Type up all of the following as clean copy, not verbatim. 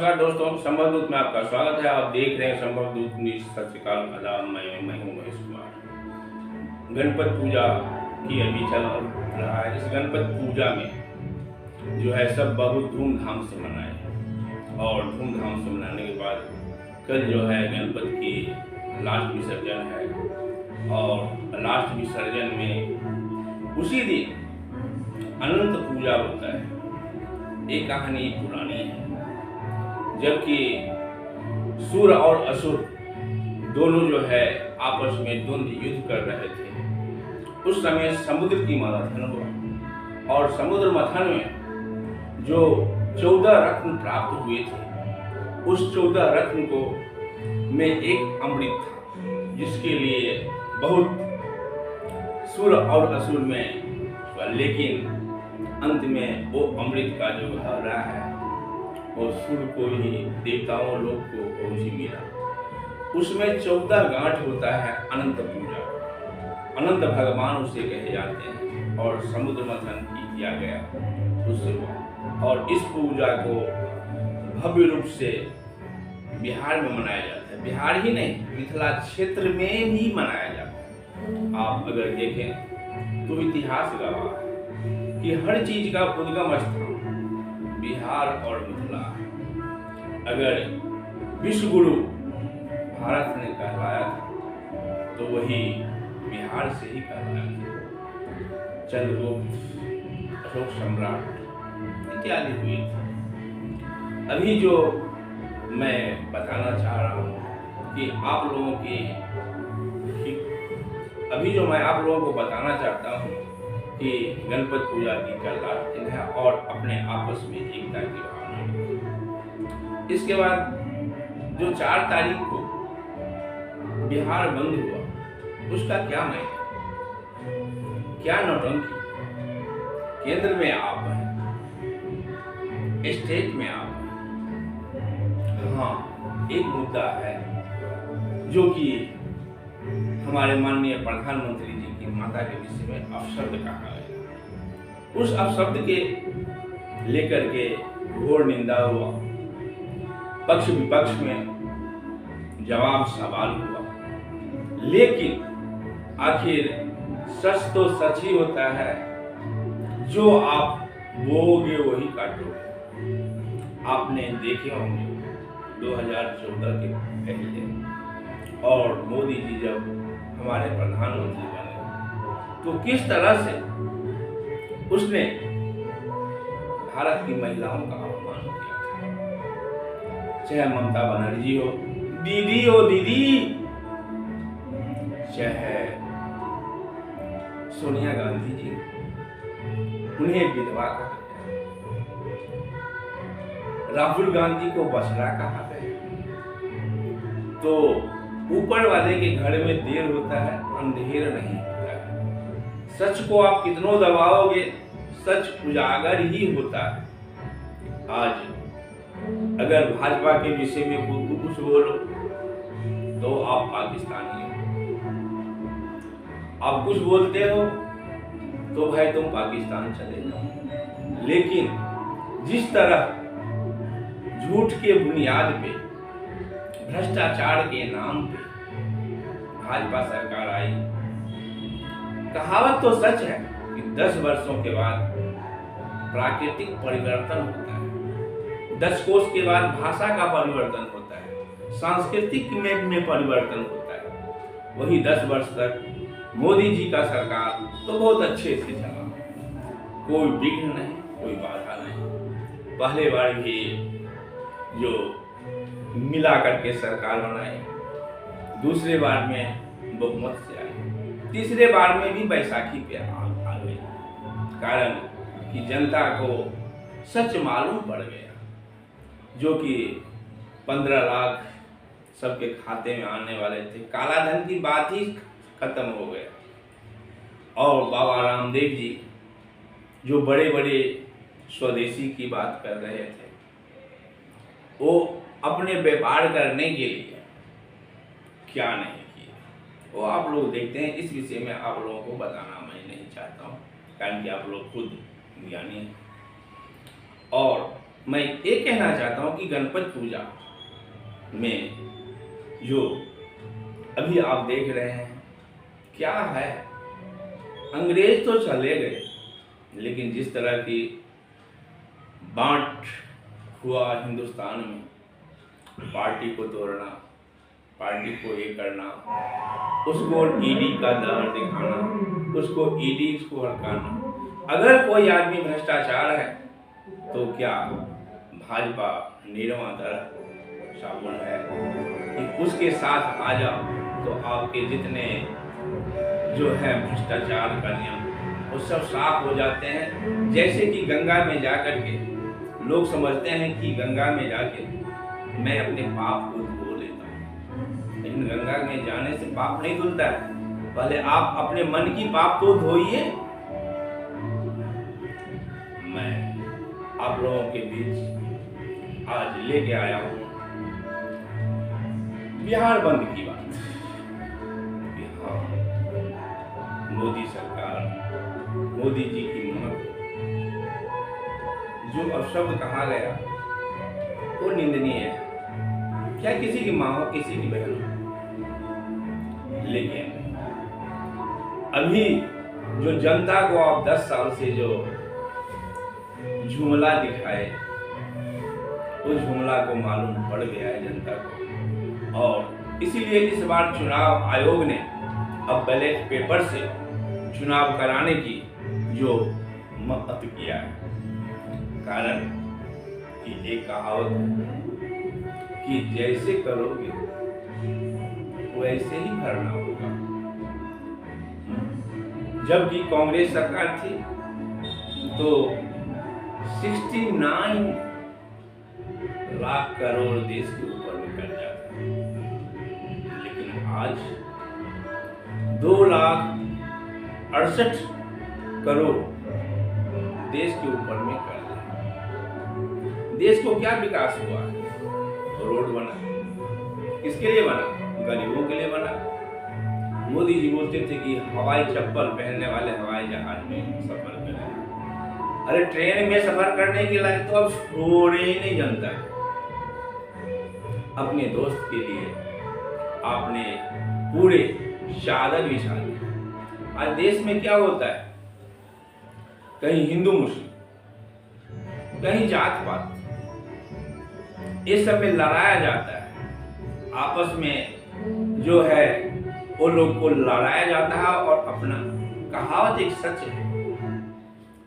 नमस्कार दोस्तों, संभव दूत में आपका स्वागत है। आप देख रहे हैं संभव दूत न्यूज़। सत श्री अकाल, आदाब। मैं हूं महेश कुमार। गणपति पूजा की अभी चल रहा है। इस गणपति पूजा में जो है सब बहुत धूमधाम से मनाए और धूमधाम से मनाने के बाद कल जो है गणपति की लास्ट विसर्जन है और लास्ट विसर्जन में उसी दिन अनंत पूजा होता है। ये कहानी पुरानी है, जबकि सुर और असुर दोनों जो है आपस में द्वंद्व युद्ध कर रहे थे। उस समय समुद्र की मंथन हुआ और समुद्र मंथन में जो 14 रत्न प्राप्त हुए थे, उस 14 रत्न को में एक अमृत था, जिसके लिए बहुत सुर और असुर में, लेकिन अंत में वो अमृत का जो रहा है वो सुर को ही, देवताओं लोग को ही मिला। उसमें 14 गांठ होता है अनंत पूजा। अनंत भगवान उसे कहे जाते हैं और समुद्र मंथन किया गया उससे। और इस पूजा को भव्य रूप से बिहार में मनाया जाता है। बिहार ही नहीं, मिथिला क्षेत्र में भी मनाया जाता है। आप अगर देखें तो इतिहास गवाह है कि हर चीज का उद्गम स्थान बिहार और मिथिला। अगर विश्व गुरु भारत ने कहलाया था तो वही बिहार से ही कहलाया था। चंद्रगुप्त, अशोक सम्राट इत्यादि हुए थे। अभी जो मैं बताना चाह रहा हूँ कि आप लोगों को बताना चाहता हूँ कि गणपति पूजा की कल लास्ट दिन है और अपने आपस में एकता की भावना। इसके बाद जो 4 तारीख को बिहार बंद हुआ, उसका क्या मायने, क्या नौटंकी। केंद्र में आप हैं, स्टेट में आप हैं। हाँ, एक मुद्दा है जो कि हमारे माननीय प्रधानमंत्री जी की माता के विषय में अपशब्द कहा गया। उस अपशब्द के लेकर के घोर निंदा हुआ, पक्ष विपक्ष में जवाब सवाल हुआ, लेकिन आखिर सच तो सच ही होता है। जो आप बोओगे वही काटोगे। आपने देखे होंगे 2014 के पहले और मोदी जी जब हमारे प्रधानमंत्री बने तो किस तरह से उसने भारत की महिलाओं का अपमान किया था। चाहे ममता बनर्जी हो, दीदी, चाहे सोनिया गांधी जी, उन्हें विधवा कहा गया। राहुल गांधी को बछड़ा कहा गया। तो ऊपर वाले के घर में देर होता है, अंधेर नहीं होता है। सच को आप कितनों दबाओगे, सच उजागर ही होता है। आज अगर भाजपा के विषय में कुछ बोलो तो आप पाकिस्तानी हो। आप कुछ बोलते हो तो भाई तुम पाकिस्तान चले जाओ। लेकिन जिस तरह झूठ के बुनियाद पे, भ्रष्टाचार के नाम पे भाजपा सरकार आई, कहावत तो सच है कि 10 वर्षों के बाद प्राकृतिक परिवर्तन होता है। 10 कोस के बाद भाषा का परिवर्तन होता है, सांस्कृतिक में परिवर्तन होता है। वही 10 वर्ष तक मोदी जी का सरकार तो बहुत अच्छे से चला, कोई विघ्न नहीं, कोई बाधा नहीं। पहले बार भी जो मिला करके सरकार बनाई, दूसरे बार में बहुमत से आई, तीसरे बार में भी बैसाखी पे आ गई। कारण कि जनता को सच मालूम पड़ गया, जो कि 15 लाख सबके खाते में आने वाले थे। काला धन की बात ही खत्म हो गया। और बाबा रामदेव जी जो बड़े बड़े स्वदेशी की बात कर रहे थे, वो अपने व्यापार करने के लिए क्या नहीं किया, वो आप लोग देखते हैं। इस विषय में आप लोगों को बताना मैं नहीं चाहता हूँ, कारण कि आप लोग खुद ज्ञानी हैं। और मैं ये कहना चाहता हूँ कि गणपति पूजा में जो अभी आप देख रहे हैं क्या है, अंग्रेज तो चले गए, लेकिन जिस तरह की बांट हुआ हिंदुस्तान में, पार्टी को तोड़ना, पार्टी को ये करना, उसको ईडी का दर दिखाना, उसको ईडी को हड़काना। अगर कोई आदमी भ्रष्टाचार है तो क्या भाजपा नीरवा दर साबुन है कि उसके साथ आ जाओ तो आपके जितने जो है भ्रष्टाचार का नियम वो सब साफ हो जाते हैं। जैसे कि गंगा में जाकर के लोग समझते हैं कि गंगा में जाके मैं अपने पाप को धो लेता हूँ, लेकिन गंगा में जाने से पाप नहीं धुलता है। पहले आप अपने मन की पाप को धोइए। मैं आप लोगों के बीच आज लेके आया हूँ बिहार बंद की बात। बिहार, मोदी सरकार, मोदी जी की महक, जो अपशब्द कहा गया वो निंदनीय है। क्या किसी की माँ हो, किसी की बहन हो, लेकिन अभी जो जनता को आप 10 साल से जो जुमला दिखाए, उस जुमला को मालूम पड़ गया है जनता को, और इसीलिए इस बार चुनाव आयोग ने अब बैलेट पेपर से चुनाव कराने की जो मत किया है। कारण कि एक कहावत कि जैसे करोगे वैसे ही भरना होगा। जबकि कांग्रेस सरकार थी तो 69 लाख करोड़ देश के ऊपर में कर्जा था, लेकिन आज 2,68 करोड़ देश के ऊपर में कर्जा। देश को क्या विकास हुआ? रोड बना, किसके लिए बना? गरीबों के लिए बना। मोदी जी बोलते थे कि हवाई चप्पल पहनने वाले हवाई जहाज में सफर करें। अरे ट्रेन में सफर करने के लायक तो अब छोड़े ही नहीं जनता। अपने दोस्त के लिए आपने पूरे चादर बिछा दी। आज देश में क्या होता है, कहीं हिंदू मुस्लिम, कहीं जात पात, इस सब में लड़ाया जाता है। आपस में जो है वो लोग को लड़ाया जाता है, और अपना कहावत एक सच है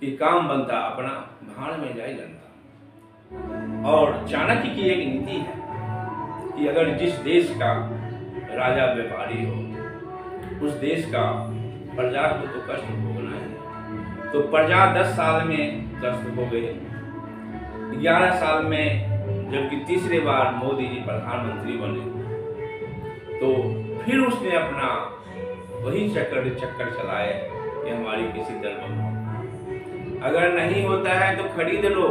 कि काम बनता अपना, भाड़ में जाए जनता। और चाणक्य की एक नीति है कि अगर जिस देश का राजा व्यापारी हो, उस देश का प्रजा को तो कष्ट भोगना है। तो प्रजा 10 साल में कष्ट भोगे, 11 साल में जबकि तीसरे बार मोदी जी प्रधानमंत्री बने तो फिर उसने अपना वही चक्कर चलाए कि हमारी किसी दल में हो। अगर नहीं होता है तो खरीद लो,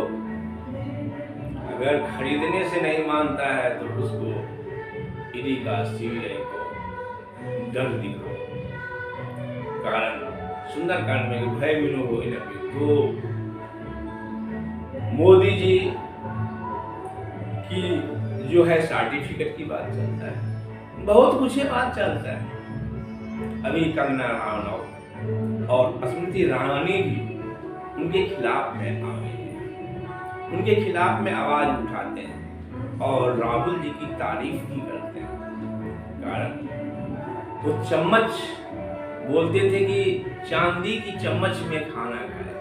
अगर खरीदने से नहीं मानता है तो उसको ईडी का सीबीआई को डर दिखाओ। कारण सुंदरकांड में भय मिलो हो तो मोदी जी की जो है सर्टिफिकेट की बात चलता है, बहुत कुछ बात चलता है। अभी कंगना रनौत और स्मृति ईरानी भी उनके खिलाफ में आ गई है, उनके खिलाफ में आवाज उठाते हैं और राहुल जी की तारीफ भी करते हैं। कारण वो चम्मच बोलते थे कि चांदी की चम्मच में खाना खाए,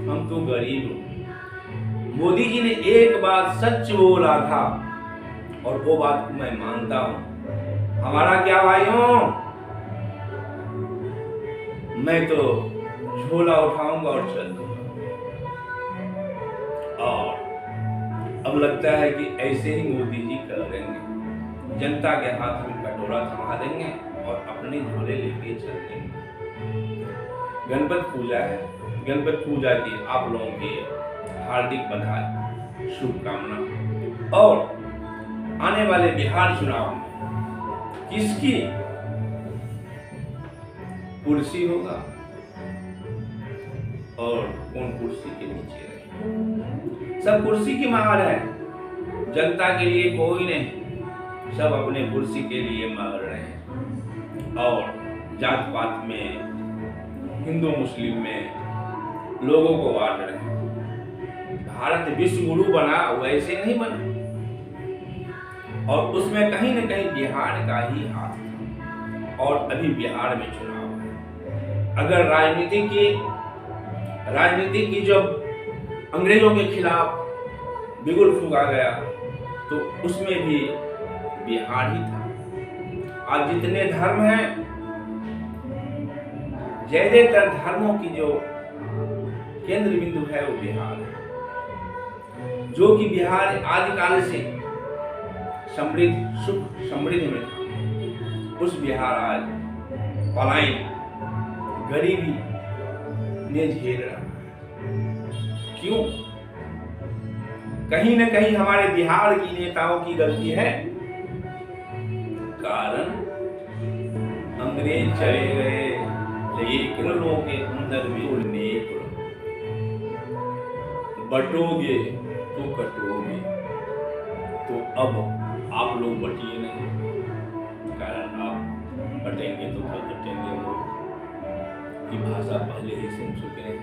हम तो गरीब हो। मोदी जी ने एक बात सच बोला था और वो बात मैं मानता हूं। हमारा क्या भाइयों, मैं तो झोला उठाऊंगा और चल दूंगा। और अब लगता है कि ऐसे ही मोदी जी करेंगे, जनता के हाथ में कटोरा थमा देंगे और अपने झोले लेके चल देंगे। गणपति पूजा है, गणपति पूजा की आप लोगों की हार्दिक बधाई, शुभकामना। और आने वाले बिहार चुनाव में किसकी कुर्सी होगा और कौन कुर्सी के नीचे रहे। सब कुर्सी की मार है, जनता के लिए कोई नहीं, सब अपने कुर्सी के लिए मार रहे हैं। और जात पात में, हिंदू मुस्लिम में लोगों को बांट रहे हैं। भारत विश्व गुरु बना वैसे नहीं बना, और उसमें कहीं न कहीं बिहार का ही हाथ था। और अभी बिहार में चुनाव है। अगर राजनीति की जब अंग्रेजों के खिलाफ बिगुल फूंका गया तो उसमें भी बिहार ही था। आज जितने धर्म हैं, ज्यादातर धर्मों की जो केंद्र बिंदु है वो बिहार है, जो कि बिहार आदिकाल से समृद्ध सुख समृद्धि में था। उस बिहार आज पलायन गरीबी ने झेल रहा है। क्यों? कहीं न कहीं हमारे बिहार की नेताओं की गलती है। कारण अंग्रेज चले गए, लेकिन लोगों के अंदर भी नेक बटोगे तो कटोगे। तो अब आप लोग बटिए नहीं, कारण आप बटेंगे तो कल कटेंगे लोग की भाषा पहले ही सुन चुके हैं।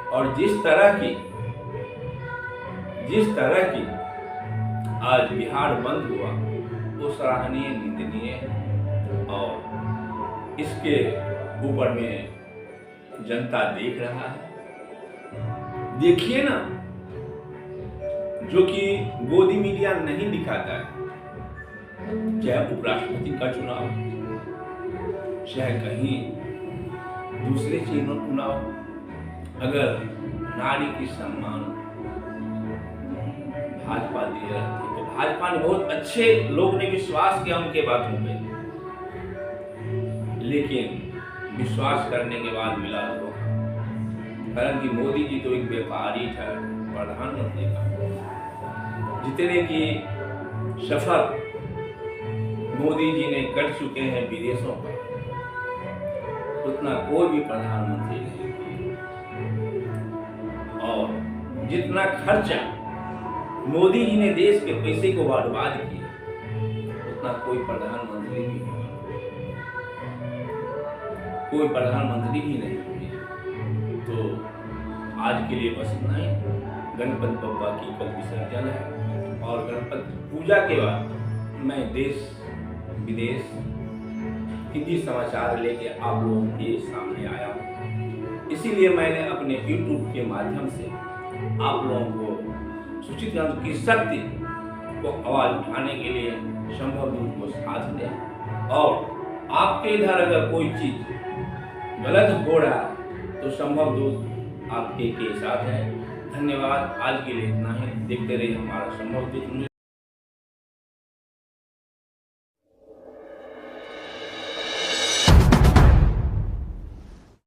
और जिस तरह की आज बिहार बंद हुआ वो सराहनीय, निंदनीय है। और इसके ऊपर में जनता देख रहा है। देखिए ना, जो कि गोदी मीडिया नहीं दिखाता है, चाहे उपराष्ट्रपति का चुनाव, चाहे कहीं दूसरे चुनाव, अगर नारी की सम्मान भाजपा दे रही थी तो भाजपा ने बहुत अच्छे लोग ने विश्वास किया उनके बातों पे, लेकिन विश्वास करने के बाद मिला धोखा। हालांकि मोदी जी तो एक व्यापारी था, प्रधानमंत्री का। जितने की सफर मोदी जी ने कर चुके हैं विदेशों पर, उतना कोई भी प्रधानमंत्री नहीं किया। और जितना खर्चा मोदी जी ने देश के पैसे को बर्बाद किया, उतना कोई प्रधानमंत्री भी नहीं किया। तो आज के लिए बस इतना ही। गणपति बप्पा की कल विसर्जन है, और गणपति पूजा के बाद मैं देश विदेश हिंदी समाचार लेके आप लोगों के सामने आया हूँ। इसीलिए मैंने अपने YouTube के माध्यम से आप लोगों को सूचित किया कि सत्य को आवाज उठाने के लिए संभव दूत को साथ दें। और आपके इधर अगर कोई चीज गलत हो रहा है तो संभव दूत आपके साथ है। धन्यवाद। आज के लिए इतना ही। देखते रहिए हमारा संभव दूत।